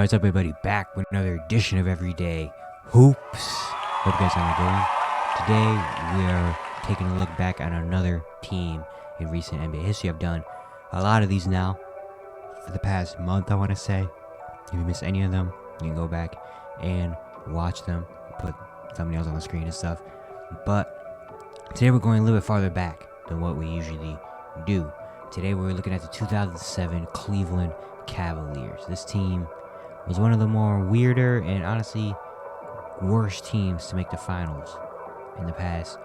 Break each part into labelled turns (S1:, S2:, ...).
S1: What's up, everybody? Back with another edition of Everyday Hoops. Hope you guys are doing. Today, we are taking a look back on another team in recent NBA history. I've done a lot of these now for the past month, I want to say. If you miss any of them, you can go back and watch them, put thumbnails on the screen and stuff. But today, we're going a little bit farther back than what we usually do. Today, we're looking at the 2007 Cleveland Cavaliers. This team was one of the more weirder and honestly worst teams to make the finals in the past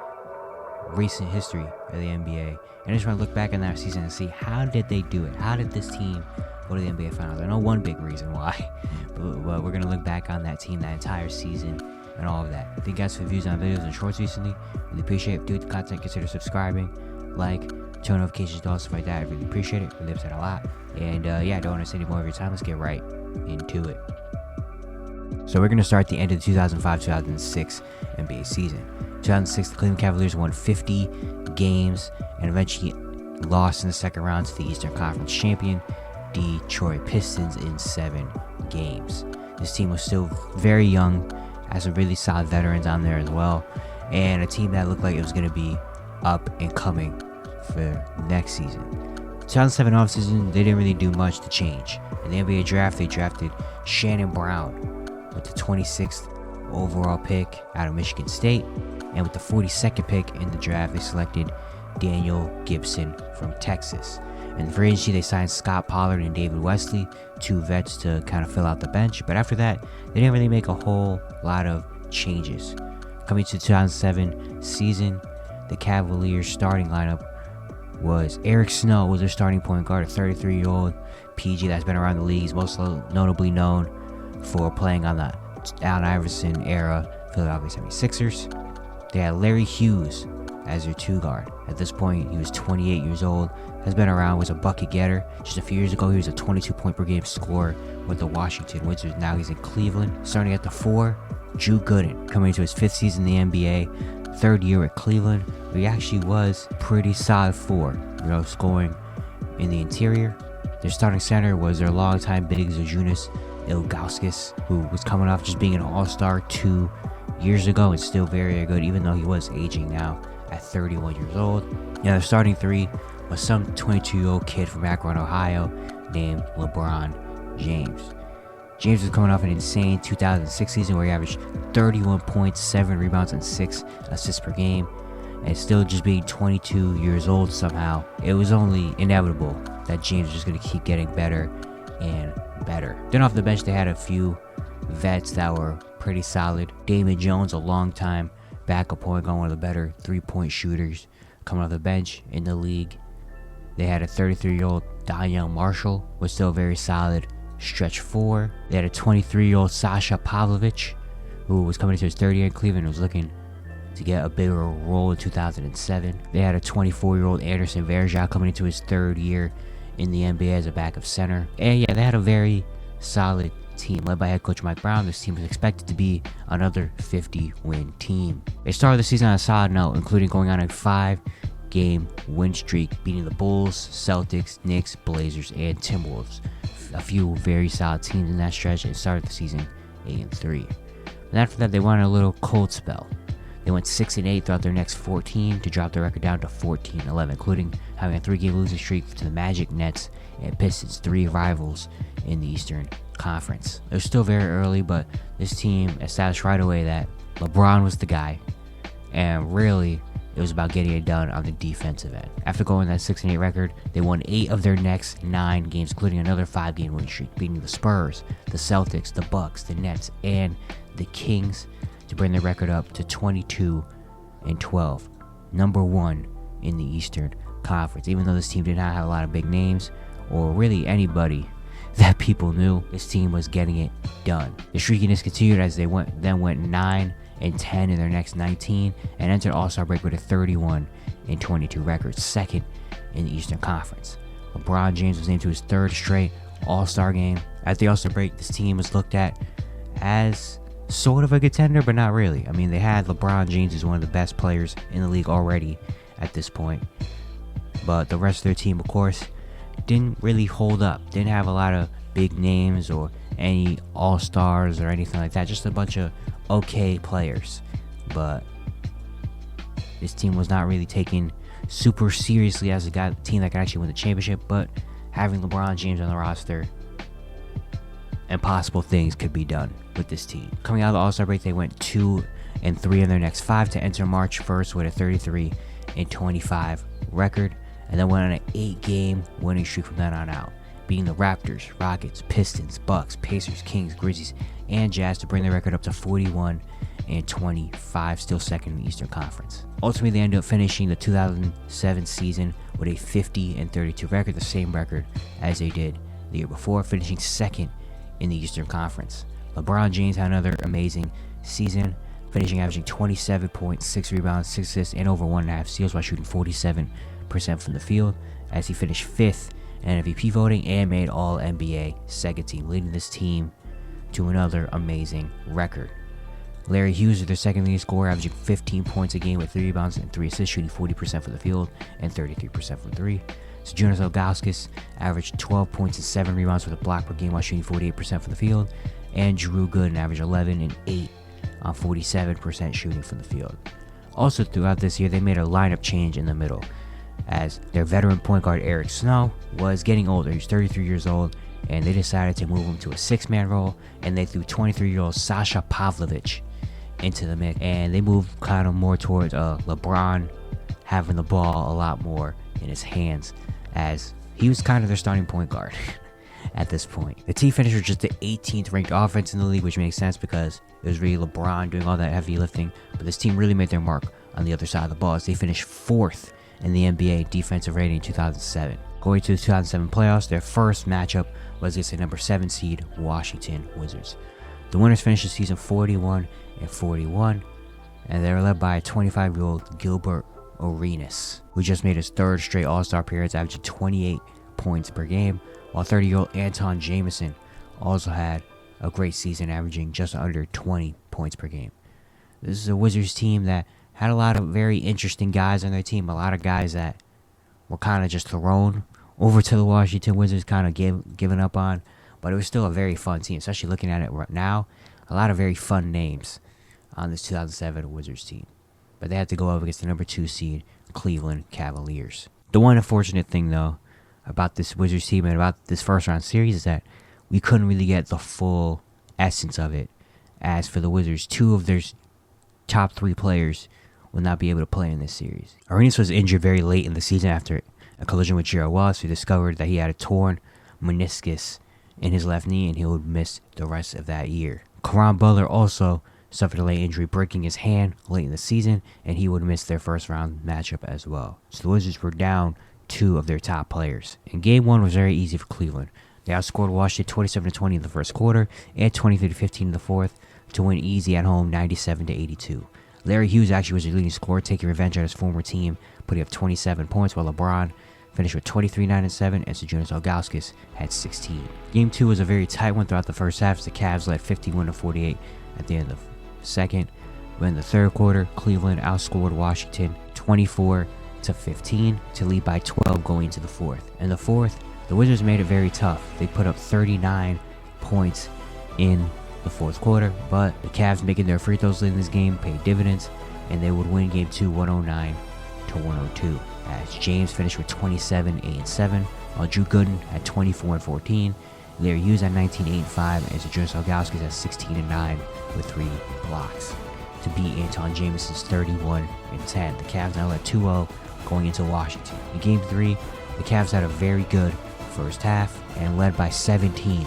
S1: recent history of the NBA. And I just want to look back on that season and see, how did they do it? How did this team go to the NBA finals? I know one big reason why, but we're going to look back on that team, that entire season, and all of that. Thank you guys for the views on videos and shorts recently. Really appreciate it. If you do the content, consider subscribing, like, turn notifications on, stuff like that. I really appreciate it. Really upset a lot. And I don't want to spend any more of your time. Let's get right into it. So we're going to start at the end of the 2005-2006 NBA season. 2006, the Cleveland Cavaliers won 50 games and eventually lost in the second round to the Eastern Conference champion Detroit Pistons in 7 games. This team was still very young, had some really solid veterans on there as well, and a team that looked like it was going to be up and coming for next season. 2007 offseason, they didn't really do much to change. In the NBA draft, they drafted Shannon Brown with the 26th overall pick out of Michigan State, and with the 42nd pick in the draft, they selected Daniel Gibson from Texas. In the free agency, they signed Scott Pollard and David Wesley, 2 vets to kind of fill out the bench, but after that, they didn't really make a whole lot of changes. Coming to the 2007 season, the Cavaliers starting lineup was Eric Snow was their starting point guard, a 33-year-old PG that's been around the league. He's most notably known for playing on the Allen Iverson era Philadelphia 76ers. They had Larry Hughes as their 2 guard. At this point, he was 28 years old, has been around, was a bucket getter. Just a few years ago, he was a 22-point per game scorer with the Washington Wizards. Now he's in Cleveland. Starting at the 4, Drew Gooden, coming into his 5th season in the NBA, 3rd year at Cleveland. He actually was pretty solid 4, scoring in the interior. Their starting center was their longtime big Zydrunas Ilgauskas, who was coming off just being an all-star 2 years ago and still very, very good, even though he was aging now at 31 years old. Their starting 3 was some 22-year-old kid from Akron, Ohio, named LeBron James. James was coming off an insane 2006 season where he averaged 31 points, 7 rebounds, and 6 assists per game. And still just being 22 years old somehow, it was only inevitable that James was just going to keep getting better and better. Then off the bench, they had a few vets that were pretty solid. Damon Jones, a long-time backup point guard, one of the better 3-point shooters coming off the bench in the league. They had a 33-year-old Danyell Marshall, was still very solid stretch 4. They had a 23-year-old Sasha Pavlovich, who was coming into his 3rd year in Cleveland and was looking to get a bigger role in 2007. They had a 24-year-old Anderson Varejao coming into his 3rd year in the NBA as a backup center. And they had a very solid team led by head coach Mike Brown. This team was expected to be another 50-win team. They started the season on a solid note, including going on a 5-game win streak, beating the Bulls, Celtics, Knicks, Blazers, and Timberwolves. A few very solid teams in that stretch, and started the season 8-3. And after that, they went on a little cold spell. They went 6-8 throughout their next 14 to drop their record down to 14-11, including having a 3-game losing streak to the Magic, Nets, and Pistons, 3 rivals in the Eastern Conference. It was still very early, but this team established right away that LeBron was the guy, and really, it was about getting it done on the defensive end. After going that 6-8 record, they won 8 of their next 9 games, including another 5-game win streak, beating the Spurs, the Celtics, the Bucks, the Nets, and the Kings, to bring their record up to 22-12, number 1 in the Eastern Conference. Even though this team did not have a lot of big names, or really anybody that people knew, this team was getting it done. The streakiness continued as they went 9-10 in their next 19, and entered All-Star break with a 31-22 record, 2nd in the Eastern Conference. LeBron James was named to his 3rd straight All-Star game. At the All-Star break, this team was looked at as sort of a contender, but not really. I mean, they had LeBron James as one of the best players in the league already at this point. But the rest of their team, of course, didn't really hold up. Didn't have a lot of big names or any all-stars or anything like that. Just a bunch of okay players. But this team was not really taken super seriously as a team that could actually win the championship. But having LeBron James on the roster, impossible things could be done with this team. Coming out of the All-Star break, they went 2-3 in their next 5 to enter March 1st with a 33-25 record, and then went on an 8-game winning streak from then on out, beating the Raptors, Rockets, Pistons, Bucks, Pacers, Kings, Grizzlies, and Jazz to bring their record up to 41-25, still second in the Eastern Conference. Ultimately, they ended up finishing the 2007 season with a 50-32 record, the same record as they did the year before, finishing second in the Eastern Conference. LeBron James had another amazing season, finishing averaging 27.6 rebounds, 6 assists, and over 1.5 steals while shooting 47% from the field, as he finished 5th in MVP voting and made All-NBA second team, leading this team to another amazing record. Larry Hughes is their second leading scorer, averaging 15 points a game with 3 rebounds and 3 assists, shooting 40% from the field and 33% from 3. Jonas Ilgauskas averaged 12 points and 7 rebounds with a block per game while shooting 48% from the field, and Drew Gooden averaged 11 and 8 on 47% shooting from the field. Also throughout this year, they made a lineup change in the middle, as their veteran point guard Eric Snow was getting older. He was 33 years old, and they decided to move him to a 6-man role, and they threw 23-year-old Sasha Pavlovich into the mix, and they moved kind of more towards LeBron having the ball a lot more in his hands, as he was kind of their starting point guard at this point. The team finished with just the 18th ranked offense in the league, which makes sense because it was really LeBron doing all that heavy lifting. But this team really made their mark on the other side of the ball, as they finished 4th in the NBA defensive rating in 2007. Going to the 2007 playoffs, their first matchup was against the number 7 seed Washington Wizards. The winners finished the season 41-41, and they were led by 25-year-old Gilbert Arenas, who just made his 3rd straight All-Star appearance, averaging 28 points per game, while 30-year-old Anton Jamison also had a great season, averaging just under 20 points per game. This is a Wizards team that had a lot of very interesting guys on their team, a lot of guys that were kind of just thrown over to the Washington Wizards, kind of given up on, but it was still a very fun team, especially looking at it right now. A lot of very fun names on this 2007 Wizards team. But they had to go up against the number 2 seed Cleveland Cavaliers. The one unfortunate thing, though, about this Wizards team and about this first round series is that we couldn't really get the full essence of it. As for the Wizards, 2 of their top 3 players will not be able to play in this series. Arenas was injured very late in the season after a collision with Gerald Wallace, who discovered that he had a torn meniscus in his left knee and he would miss the rest of that year. Caron Butler also suffered a late injury, breaking his hand late in the season, and he would miss their first round matchup as well. So the Wizards were down 2 of their top players. And game 1 was very easy for Cleveland. They outscored Washington 27-20 in the first quarter and 23-15 in the fourth to win easy at home 97-82. Larry Hughes actually was their leading scorer, taking revenge on his former team, putting up 27 points, while LeBron finished with 23-9-7, and Jonas Ilgauskas had 16. Game 2 was a very tight one throughout the first half, as the Cavs led 51-48 at the end of the second. But in the third quarter, Cleveland outscored Washington 24-15 to lead by 12 going into the fourth. In the fourth, the Wizards made it very tough. They put up 39 points in the fourth quarter, but the Cavs making their free throws late in this game paid dividends, and they would win game 2 109-102, as James finished with 27-8-7, while Drew Gooden had 24-14, Larry Hughes at 19-8-5, and Jonas Ilgauskas at 16-9 with 3 blocks to beat Anton Jamison's 31-10. The Cavs now led 2-0 going into Washington. In game 3, the Cavs had a very good first half and led by 17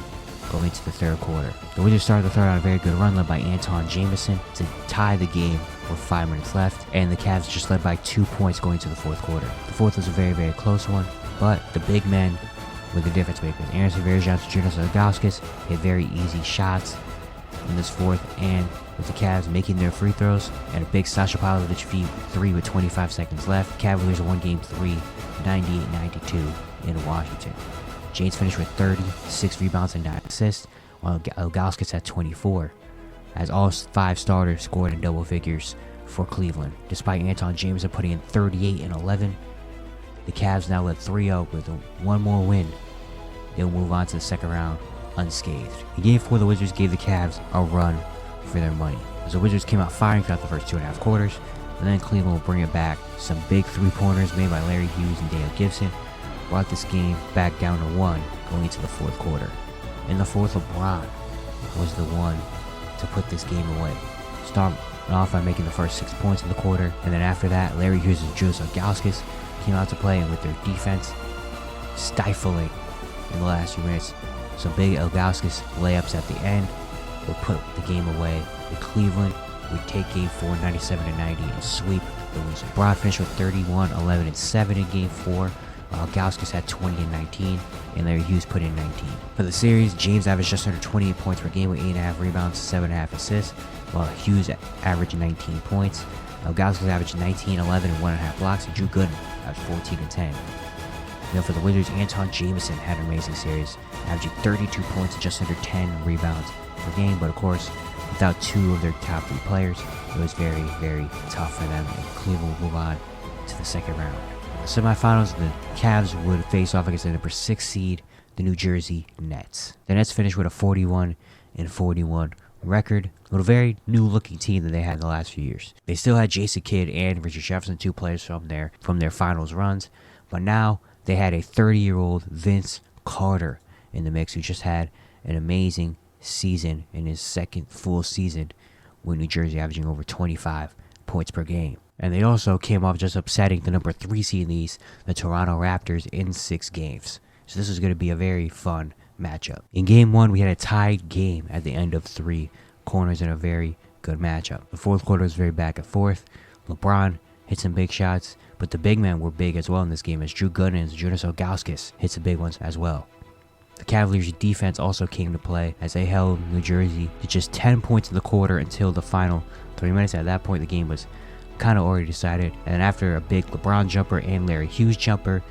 S1: going into the third quarter. The Wizards started the third on a very good run led by Anton Jamison to tie the game with 5 minutes left, and the Cavs just led by 2 points going into the fourth quarter. The fourth was a very, very close one, but the big men were the difference makers. Aaron Severian and Jonas Ilgauskas hit very easy shots in this fourth, and with the Cavs making their free throws and a big Sasha Pavlovich feed 3 with 25 seconds left, Cavaliers won game 3 98-92 in Washington. James finished with 36 rebounds and 9 assists, while Ilgauskas had 24, as all 5 starters scored in double figures for Cleveland. Despite Anton Jamison putting in 38 and 11, the Cavs now led 3-0 with one more win. They'll move on to the second round unscathed. In Game 4, the Wizards gave the Cavs a run for their money, as the Wizards came out firing throughout the first 2.5 quarters, and then Cleveland will bring it back. Some big three-pointers made by Larry Hughes and Daniel Gibson brought this game back down to 1 going into the fourth quarter. In the fourth, LeBron was the one to put this game away. Starting off by making the first 6 points in the quarter, and then after that, Larry Hughes and Julius Ilgauskas came out to play, and with their defense stifling in the last few minutes, some big Ilgauskas layups at the end would put the game away. The Cleveland would take Game 4 97-90 and sweep the Wizards. LeBron finished with 31, 11, and 7 in Game 4. Ilgauskas had 20 and 19, and Larry Hughes put in 19. For the series, James averaged just under 28 points per game with 8.5 rebounds, 7.5 assists, while Hughes averaged 19 points. Ilgauskas averaged 19, 11, and 1.5 blocks, and Drew Gooden averaged 14 and 10. For the Wizards, Anton Jamison had an amazing series, averaging 32 points and just under 10 rebounds per game, but of course, without 2 of their top 3 players, it was very, very tough for them, and Cleveland will move on to the second round. In the semifinals, the Cavs would face off against the number 6 seed, the New Jersey Nets. The Nets finished with a 41-41 record, with a very new-looking team that they had in the last few years. They still had Jason Kidd and Richard Jefferson, 2 players from their finals runs, but now they had a 30-year-old Vince Carter in the mix, who just had an amazing season in his second full season with New Jersey, averaging over 25 points per game. And they also came off just upsetting the number 3 seed in the East, the Toronto Raptors, in 6 games. So this is going to be a very fun matchup. In Game 1, we had a tied game at the end of 3 corners in a very good matchup. The fourth quarter was very back and forth. LeBron hit some big shots, but the big men were big as well in this game, as Drew Gooden and Julius Ilgauskas hit some big ones as well. The Cavaliers' defense also came to play, as they held New Jersey to just 10 points in the quarter until the final 3 minutes. At that point, the game was kind of already decided, and after a big LeBron jumper and Larry Hughes jumper,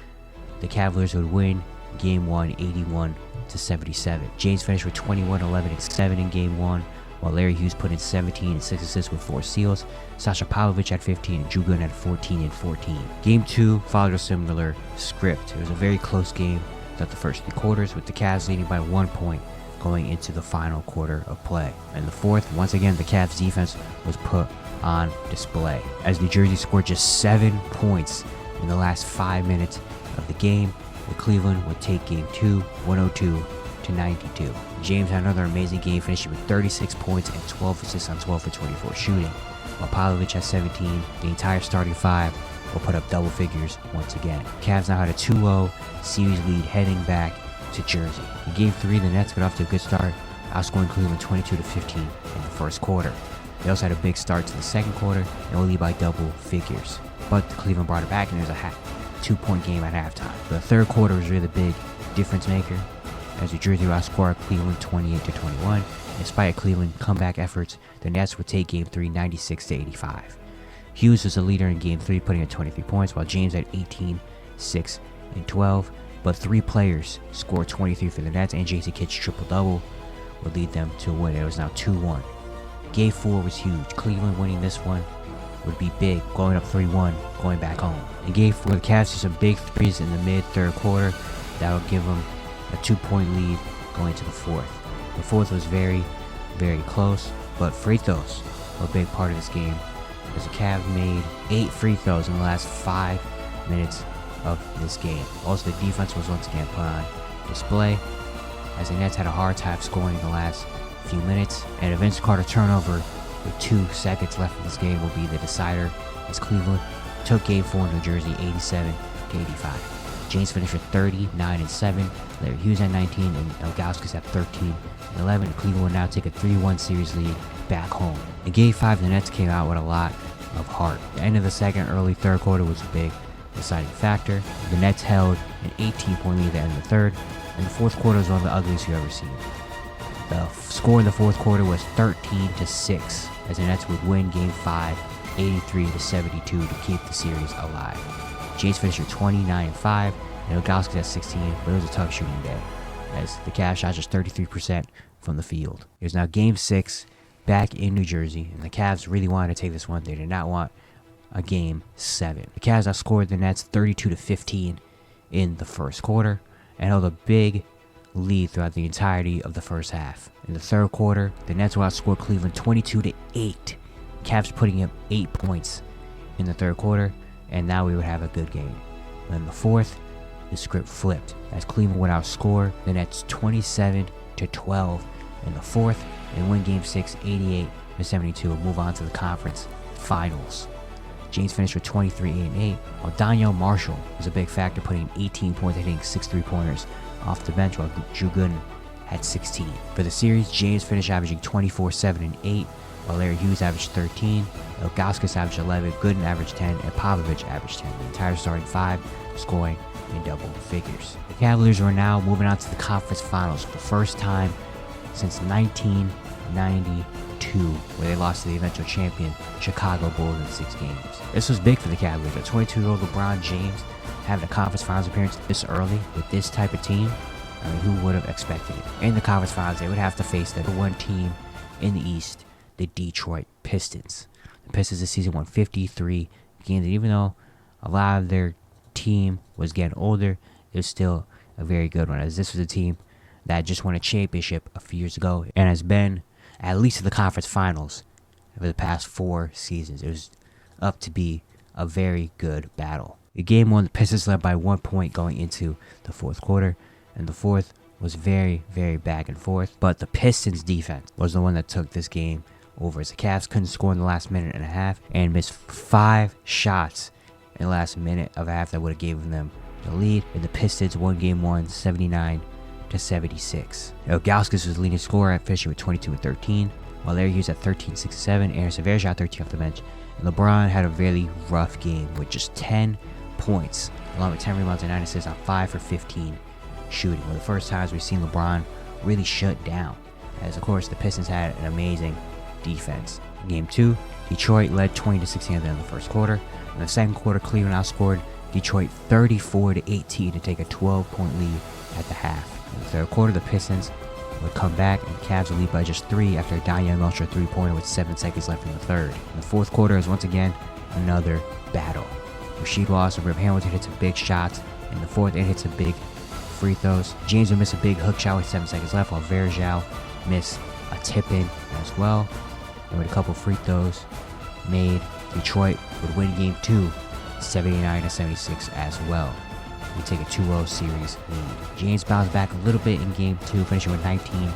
S1: the Cavaliers would win Game 1 81-77. James finished with 21, 11, and 7 in Game 1, while Larry Hughes put in 17 and 6 assists with 4 steals. Sasha Pavlovich had 15, and Drew Gooden had 14 and 14. Game 2 followed a similar script. It was a very close game throughout the first 3 quarters, with the Cavs leading by 1 point going into the final quarter of play. In the fourth, once again, the Cavs defense was put on display, as New Jersey scored just 7 points in the last 5 minutes of the game. The Cleveland would take Game 2 102-92. James had another amazing game, finishing with 36 points and 12 assists on 12 for 24 shooting, while Pavlovich had 17. The entire starting 5 will put up double figures once again. Cavs now had a 2-0 series lead heading back to Jersey. In Game 3, the Nets got off to a good start, outscoring Cleveland 22-15 in the first quarter. They also had a big start to the second quarter and will lead by double figures, but Cleveland brought it back, and there's a 2-point game at halftime. The third quarter was really the big difference maker, as New Jersey outscored Cleveland 28-21. Despite Cleveland comeback efforts, the Nets would take Game 3 96-85. Hughes was the leader in Game 3, putting in 23 points, while James had 18, 6, and 12. But 3 players scored 23 for the Nets, and Jason Kidd's triple-double would lead them to a win. It was now 2-1. Game 4 was huge. Cleveland winning this one would be big, going up 3-1, going back home. In Game 4, the Cavs did some big threes in the mid-third quarter that would give them a 2-point lead going to the fourth. The fourth was very, very close, but free throws were a big part of this game, as the Cavs made 8 free throws in the last 5 minutes of this game. Also, the defense was once again put on display, as the Nets had a hard time scoring in the last few minutes, and a Vince Carter turnover with 2 seconds left in this game will be the decider, as Cleveland took Game 4 in New Jersey 87-85. James finished with 39 and 7. Larry Hughes had 19, and Ilgauskas had 13 and 11. Cleveland will now take a 3-1 series lead back home. In Game 5, the Nets came out with a lot of heart. The end of the second, early third quarter was a big deciding factor. The Nets held an 18-point lead at the end of the third, and the fourth quarter was one of the ugliest you've ever seen. The score in the fourth quarter was 13-6, as the Nets would win Game 5 83-72 to keep the series alive. James finished with 29 and 5, and Ilgauskas at 16, but it was a tough shooting day, as the Cavs shot just 33% from the field. It was now Game 6 back in New Jersey, and the Cavs really wanted to take this one. They did not want a Game 7. The Cavs outscored the Nets 32-15 in the first quarter, and held a big lead throughout the entirety of the first half. In the third quarter, the Nets will outscore Cleveland 22-8. Cavs putting up 8 points in the third quarter, and now we would have a good game. In the fourth, the script flipped as Cleveland would outscore the Nets 27-12 in the fourth and win Game 6 88-72 and move on to the conference finals. James finished with 23-8, while Daniel Marshall was a big factor, putting 18 points and hitting 6 3-pointers off the bench, while Drew Gooden had 16. For the series, James finished averaging 24, 7, and 8, while Larry Hughes averaged 13, Ilgauskas averaged 11, Gooden averaged 10, and Popovich averaged 10. The entire starting five scoring in double figures. The Cavaliers were now moving on to the conference finals for the first time since 1992, where they lost to the eventual champion Chicago Bulls in 6 games. This was big for the Cavaliers. A 22-year-old LeBron James having a conference finals appearance this early with this type of team. I mean, who would have expected it? In the conference finals, they would have to face the one team in the East, the Detroit Pistons. The Pistons this season won 53 games, and even though a lot of their team was getting older, it was still a very good one, as this was a team that just won a championship a few years ago and has been at least in the conference finals over the past 4 seasons. It was up to be a very good battle. The game 1, the Pistons led by 1 point going into the fourth quarter, and the fourth was very, very back and forth, but the Pistons defense was the one that took this game over, as the Cavs couldn't score in the last minute and a half and missed 5 shots in the last minute of a half that would have given them the lead, and the Pistons won game 1 79-76. Ilgauskas was the leading scorer at finishing with 22 and 13, while Larry Hughes at 13, 6, 7, Anderson Varejao shot 13 off the bench, and LeBron had a really rough game with just 10 points, along with 10 rebounds and 9 assists on 5 for 15 shooting. One of the first times we've seen LeBron really shut down, as of course the Pistons had an amazing defense. In game 2, Detroit led 20-16 at the end of the first quarter. In the second quarter, Cleveland outscored Detroit 34-18 to take a 12-point lead at the half. In the third quarter, the Pistons would come back, and the Cavs would lead by just 3 after a Daniel Marshall 3-pointer with 7 seconds left in the third. In the fourth quarter is once again another battle. Rasheed Wallace and Rip Hamilton hit some big shots in the fourth and hit some big free throws. James would miss a big hook shot with 7 seconds left, while Varejao missed a tip-in as well. And with a couple free throws made, Detroit would win game 2 79-76 as well. We take a 2-0 series lead. James bounced back a little bit in game 2, finishing with 19,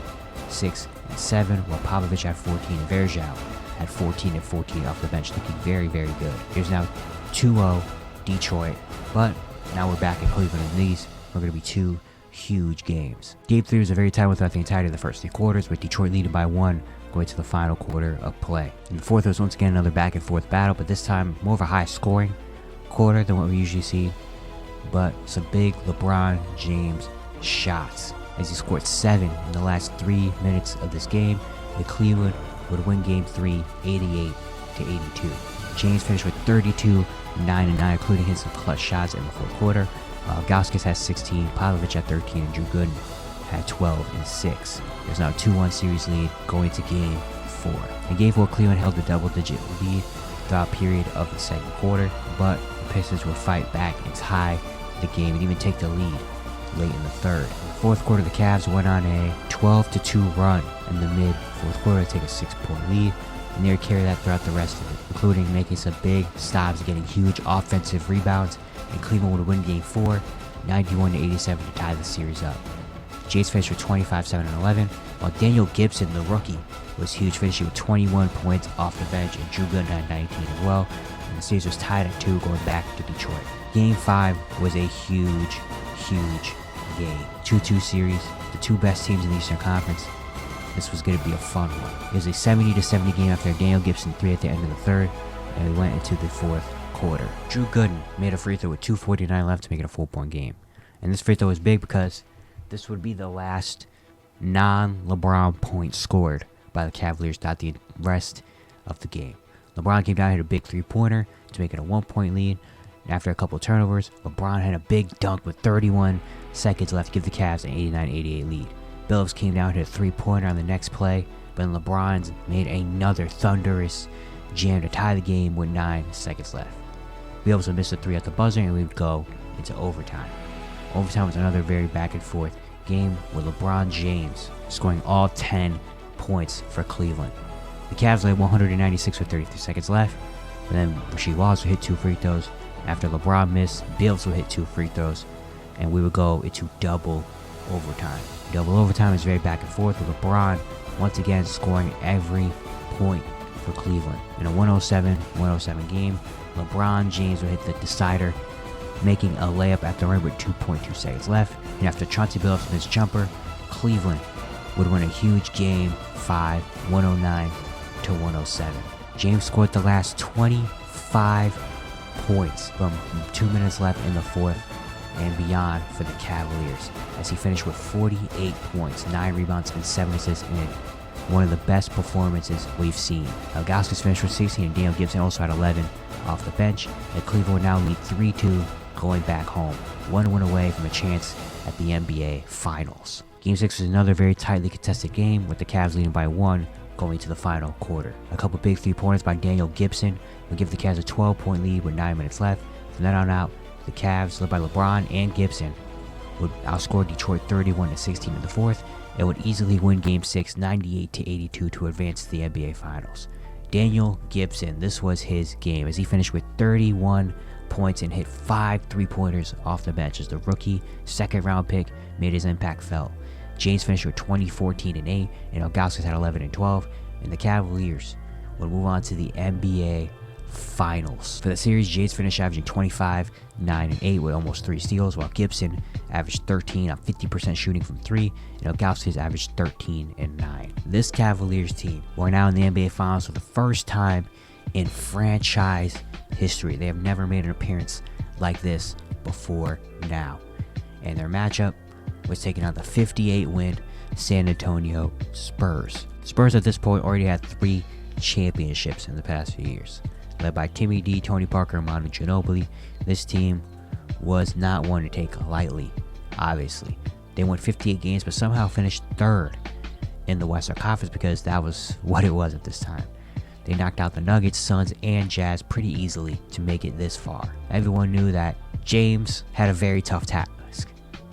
S1: 6, and 7, while Popovich had 14 and Varejao had 14 and 14 off the bench, looking very, very good. Here's now 2-0 Detroit, but now we're back in Cleveland, and these are going to be 2 huge games. Game 3 was a very tight one throughout the entirety of the first 3 quarters, with Detroit leading by 1 going to the final quarter of play. In the fourth, was once again another back and forth battle, but this time more of a high scoring quarter than what we usually see, but some big LeBron James shots, as he scored 7 in the last 3 minutes of this game. The Cleveland would win game 3 88-82. James finished with 32, 9 and 9, including hitting some clutch shots in the fourth quarter. Ilgauskas has 16, Popovich had 13, and Drew Gooden had 12 and 6. There's now a 2-1 series lead going to game 4. In game 4, Cleveland held the double-digit lead throughout period of the second quarter, but the Pistons would fight back and tie the game and even take the lead late in the third. In the fourth quarter, the Cavs went on a 12-2 run in the mid-fourth quarter to take a 6-point lead, and they would carry that throughout the rest of it, including making some big stops, getting huge offensive rebounds, and Cleveland would win game 4 91-87 to tie the series up. James finished with 25, 7, and 11, while Daniel Gibson, the rookie, was huge, finishing with 21 points off the bench, and Drew Gooden had 19 as well, and the series was tied at 2 going back to Detroit. Game 5 was a huge, huge game. 2-2 series, the 2 best teams in the Eastern Conference. This was going to be a fun one. It was a 70-70 game after a Daniel Gibson 3 at the end of the third, and we went into the fourth quarter. Drew Gooden made a free throw with 2:49 left to make it a 4-point game. And this free throw was big because this would be the last non-LeBron point scored by the Cavaliers throughout the rest of the game. LeBron came down and hit a big 3-pointer to make it a 1-point lead. And after a couple of turnovers, LeBron had a big dunk with 31 seconds left to give the Cavs an 89-88 lead. Billups came down and hit a 3-pointer on the next play, but then LeBron's made another thunderous jam to tie the game with 9 seconds left. Billups would miss a 3 at the buzzer, and we would go into overtime. Overtime was another very back and forth game with LeBron James scoring all 10 points for Cleveland. The Cavs led 196 with 33 seconds left, but then Rasheed Wallace would hit 2 free throws. After LeBron missed, Bills would hit 2 free throws, and we would go into double overtime. Double overtime is very back and forth, with LeBron once again scoring every point for Cleveland. In a 107-107 game, LeBron James would hit the decider, making a layup at the rim with 2.2 seconds left. And after Chauncey Billups missed jumper, Cleveland would win a huge game 5, 109-107. James scored the last 25 points from 2 minutes left in the fourth and beyond for the Cavaliers, as he finished with 48 points, 9 rebounds, and 7 assists in one of the best performances we've seen. Ilgauskas finished with 16, and Daniel Gibson also had 11 off the bench, and Cleveland will now lead 3-2 going back home, 1 win away from a chance at the NBA Finals. Game 6 was another very tightly contested game, with the Cavs leading by 1 going to the final quarter. A couple big 3-pointers by Daniel Gibson would give the Cavs a 12-point lead with 9 minutes left. From then on out, the Cavs, led by LeBron and Gibson, would outscore Detroit 31-16 in the fourth and would easily win Game 6 98-82 to advance to the NBA Finals. Daniel Gibson, this was his game, as he finished with 31 points and hit 5 3-pointers off the bench as the rookie second-round pick made his impact felt. James finished with 20, 14, and 8, and Ilgauskas had 11 and 12, and the Cavaliers would move on to the NBA Finals. For the series, James finished averaging 25, 9, and 8 with almost 3 steals, while Gibson averaged 13 on 50% shooting from 3, and Ilgauskas averaged 13 and 9. This Cavaliers team were now in the NBA Finals for the first time in franchise history. They have never made an appearance like this before now, and their matchup was taking on the 58-win San Antonio Spurs. Spurs at this point already had 3 championships in the past few years. Led by Timmy D, Tony Parker, and Manu Ginobili, this team was not one to take lightly, obviously. They won 58 games, but somehow finished 3rd in the Western Conference because that was what it was at this time. They knocked out the Nuggets, Suns, and Jazz pretty easily to make it this far. Everyone knew that James had a very tough task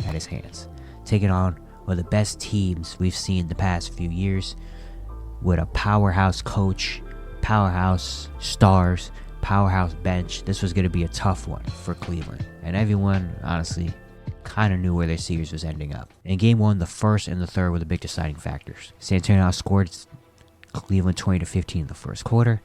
S1: at his hands, taking on one of the best teams we've seen the past few years, with a powerhouse coach, powerhouse stars, powerhouse bench. This was going to be a tough one for Cleveland, and everyone honestly kind of knew where their series was ending up. In Game 1, the first and the third were the big deciding factors. San Antonio outscored Cleveland 20-15 in the first quarter,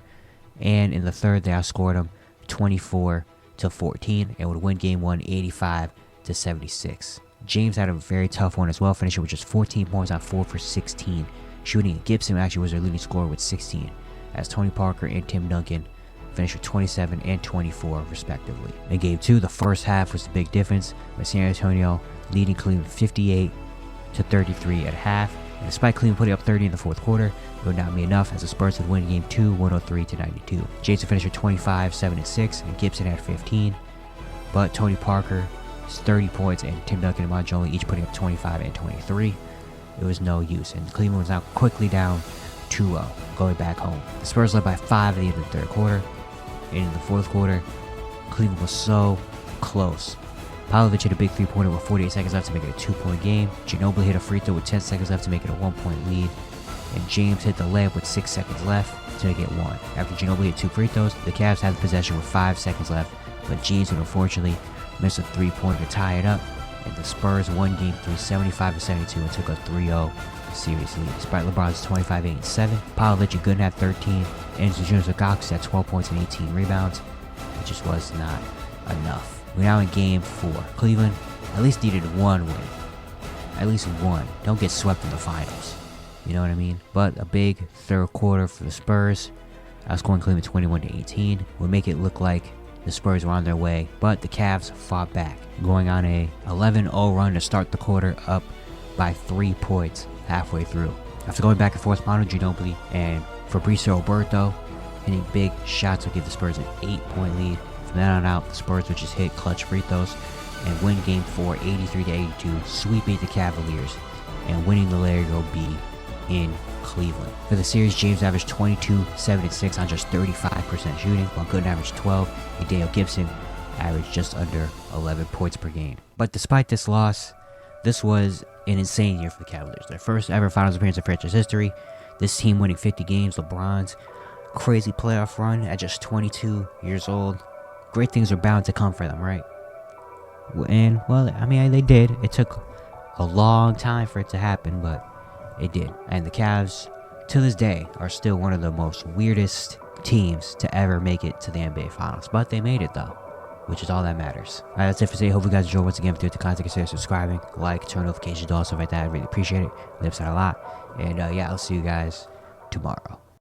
S1: and in the third they outscored them 24-14 and would win Game 1 85-76. James had a very tough one as well, finishing with just 14 points on 4 for 16 shooting. Gibson actually was their leading scorer with 16, as Tony Parker and Tim Duncan finished with 27 and 24 respectively. In Game 2, the first half was the big difference, with San Antonio leading Cleveland 58-33 at half. And despite Cleveland putting up 30 in the fourth quarter, it would not be enough, as the Spurs would win Game 2 103-92. Jason finished with 25, 7, and 6, and Gibson had 15. But Tony Parker's 30 points and Tim Duncan and Manu each putting up 25 and 23. It was no use, and Cleveland was now quickly down 2-0, going back home. The Spurs led by 5 at the end of the third quarter, and in the fourth quarter, Cleveland was so close. Pavlovic hit a big 3-pointer with 48 seconds left to make it a 2-point game. Ginobili hit a free throw with 10 seconds left to make it a 1-point lead. And James hit the layup with 6 seconds left to make it 1. After Ginobili hit 2 free throws, the Cavs had the possession with 5 seconds left, but James would unfortunately miss a 3-pointer to tie it up, and the Spurs won Game 3 75-72 and took a 3-0 series lead. Despite LeBron's 25, 8, and 7, Pavlovic and Gooden had 13, and Ilgauskas had 12 points and 18 rebounds. It just was not enough. We're now in Game 4. Cleveland at least needed 1 win. At least 1. Don't get swept in the finals. You know what I mean? But a big third quarter for the Spurs, outscoring Cleveland 21-18, would make it look like the Spurs were on their way, but the Cavs fought back, going on a 11-0 run to start the quarter, up by 3 points halfway through. After going back and forth, Manu Ginobili and Fabrizio Oberto hitting big shots would give the Spurs an 8-point lead. From then on out, the Spurs would just hit clutch free throws and win Game 4 83-82, sweeping the Cavaliers and winning the Larry Bird beating in Cleveland. For the series, James averaged 22, 7, and 6 on just 35% shooting, while Gooden averaged 12, and Daniel Gibson averaged just under 11 points per game. But despite this loss, this was an insane year for the Cavaliers. Their first ever finals appearance in franchise history. This team winning 50 games. LeBron's crazy playoff run at just 22 years old. Great things are bound to come for them, right? And, well, I mean, they did. It took a long time for it to happen, but it did. And the Cavs, to this day, are still one of the most weirdest teams to ever make it to the NBA Finals. But they made it, though, which is all that matters. Alright, that's it for today. Hope you guys enjoyed. Once again, if you the content, consider subscribing, like, turn notifications on, stuff like that. I really appreciate it. It helps out a lot. And, yeah, I'll see you guys tomorrow.